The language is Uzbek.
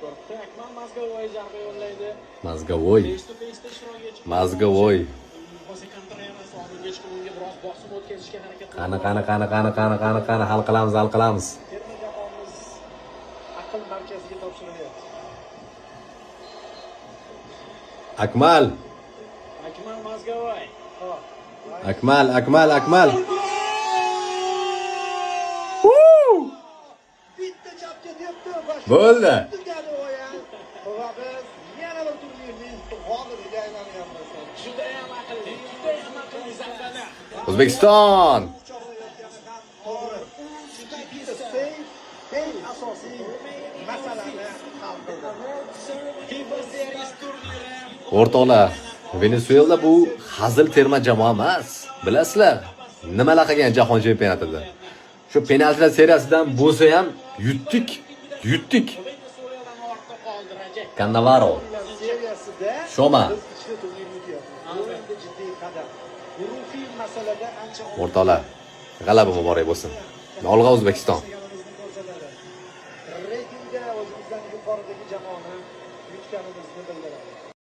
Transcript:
ko'ribdi. Akmal Mazgavoy zarba yo'llaydi. Mazgavoy. Face to face ishtirok etib. Mazgavoy. Jose Contreras oldinga chiqib unga biroz bosim o'tkazishga harakat Qani hal qilamiz. Terma jamoamiz aql markaziga topshirilyapti. Akmal. Akmal Mazgavoy. Akmal. Bitta chapga debdi va Bo'ldi. tugadi o'yin. Va biz yana bir turnirning g'olibiga aylanyapmiz. Juda ham aqlli zarbalar. O'zbekiston. Eng asosiy masalani hal qildi. FIFA Series turniri O'rtoqlar, Venesuela bu hazil terma jamoa emas. Bilasizlar, nimalar qilgan jahon chempionatida. Shu penaltilar seriyasidan bo'lsa ham yutdik. Venesueladan ortda qoldirajak. Cannavaro, seriyasida Shoma. biz ichki turnirni o'tyapmiz. Bu endi jiddiy qadam. Ruhiy masalada ancha O'rtoqlar, g'alaba muborak bo'lsin. Olg'a O'zbekiston. reytingda o'zimizdan yuqoridagi jamoani yutganimizni bildiradi.